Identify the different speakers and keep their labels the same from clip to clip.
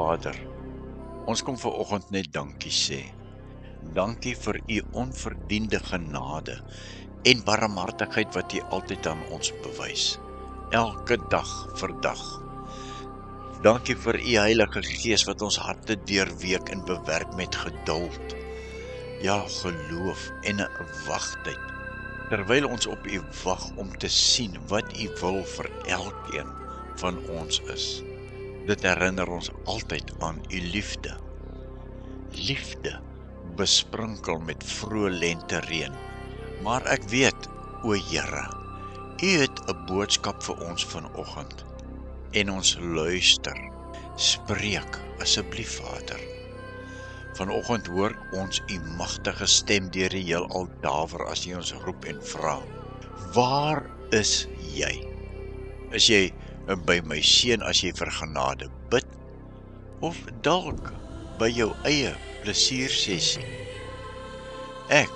Speaker 1: Vader, ons kom vanoggend net dankie sê. Dankie vir u onverdiende genade en barmhartigheid wat u altyd aan ons bewys. Elke dag vir dag. Dankie vir u Heilige Gees wat ons harte deurweek en bewerk met geduld. Ja, geloof en 'n wagtyd. Terwyl ons op u wag om te sien wat u wil vir elkeen van ons is. Dit herinner ons altyd aan u liefde. Liefde besprinkel met vroeë lentereën. Maar ek weet, o Here, u het 'n boodskap vir ons vanoggend. En ons luister. Spreek asseblief, Vader. Vanoggend hoor ons u magtige stem deur die heelal dawer as jy ons roep en vra. Waar is jy? Is jy by my seun as jy vir genade bid? Of dalk by jou eie plesiersessie? Ek,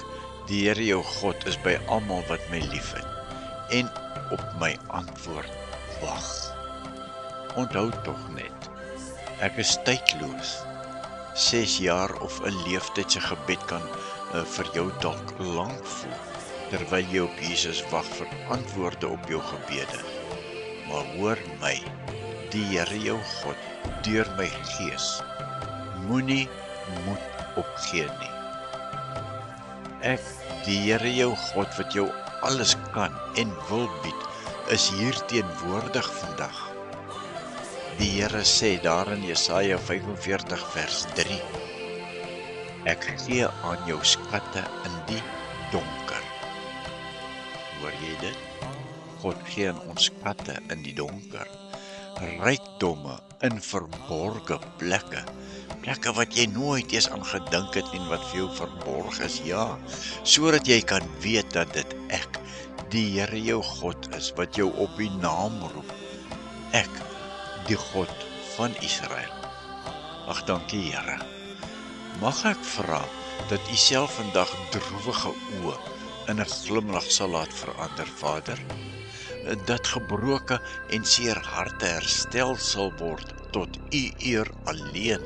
Speaker 1: die Here jou God, is by almal wat my liefhet en op my antwoord wag. Onthou tog net, ek is tydloos. 6 jaar of 'n leeftydse gebed kan vir jou dalk lank voel, terwyl jy op Jesus wag vir antwoorde op jou gebede. Maar hoor my, die Here jou God, deur my Gees, moenie moed opgee nie. Ek, die Here jou God wat jou alles kan en wil bied, is hier teenwoordig vandag. Die Here sê daar in Jesaja 45 vers 3, ek gee aan jou skatte in die donker. Hoor jy dit? God gee aan ons skatte in die donker. Rykdomme in verborge plekke. Plekke wat jy nooit eens aan gedink het en wat vir jou verborg is, ja, sodat jy kan weet dat dit ek, die Here jou God is, wat jou op die naam roep. Ek, die God van Israel. Ag, dankie Here. Mag ek vra dat u self vandag droewige oë in 'n glimlag sal laat verander, Vader? Dat gebroke en seer harte herstel sal word tot u eer alleen.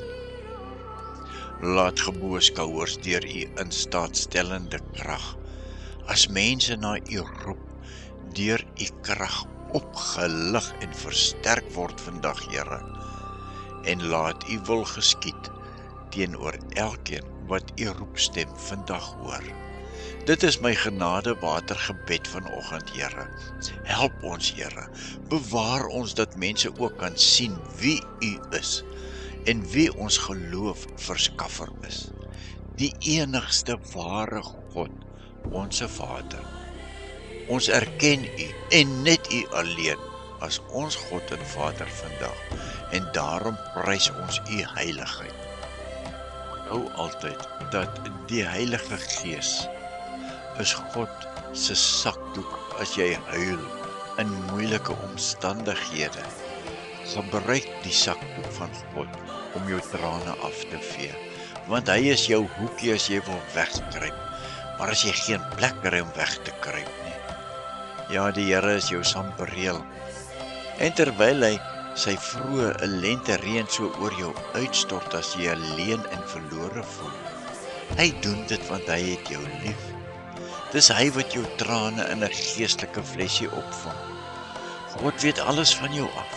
Speaker 1: Laat geboue skouers deur u instaatstellende krag, as mense na u roep, deur u krag opgelig en versterk word vandag, Here. En laat u wil geskied teenoor elkeen wat u roepstem vandag hoor. Dit is my genadewater gebed vanoggend, Here. Help ons, Here. Bewaar ons dat mense ook kan sien wie u is en wie ons geloof verskaffer is. Die enigste ware God, onsse Vader. Ons erken u en net u alleen as ons God en Vader vandag, en daarom prys ons u heiligheid. Onthou altyd dat die Heilige Gees is God se sakdoek as jy huil in moeilike omstandighede. Gebruik die sakdoek van God om jou trane af te vee, want hy is jou hoekie as jy wil wegkruip, maar as jy geen plek kry om weg te kruip nie. Ja, die Here is jou sambreel. En terwyl hy sy vroeë lentereën so oor jou uitstort as jy alleen en verlore voel, hy doen dit want hy het jou lief. Dis hy wat jou trane in 'n geestelike flesjie opvang. God weet alles van jou af.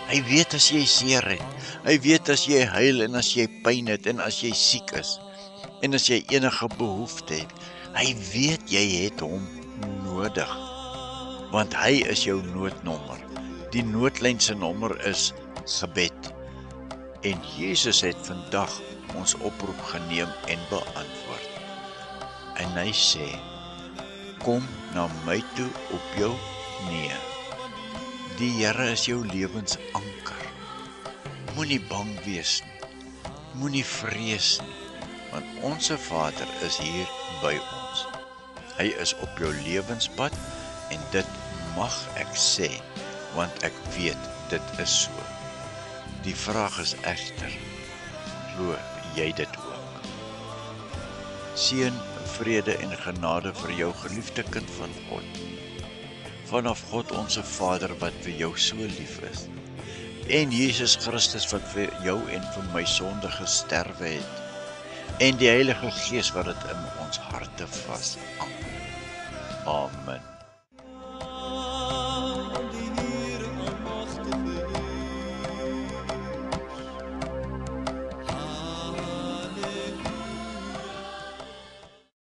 Speaker 1: Hy weet as jy seer het, hy weet as jy huil en as jy pyn het en as jy siek is en as jy enige behoefte het. Hy weet jy het hom nodig, want hy is jou noodnommer. Die noodlyn se nommer is gebed. En Jesus het vandag ons oproep geneem en beantwoord. En hy sê, kom na my toe op jou knieë. Die Here is jou lewensanker. Moenie bang wees nie, moenie vrees nie, want onsse Vader is hier by ons. Hy is op jou lewenspad en dit mag ek sê, want ek weet dit is so. Die vraag is egter, glo jy dit ook? Seën, vrede en genade vir jou geliefde kind van God. Vanaf God onsse Vader wat vir jou so lief is, en Jesus Christus wat vir jou en vir my sonde gesterwe het, en die Heilige Gees wat dit in ons harte vasvang. Amen.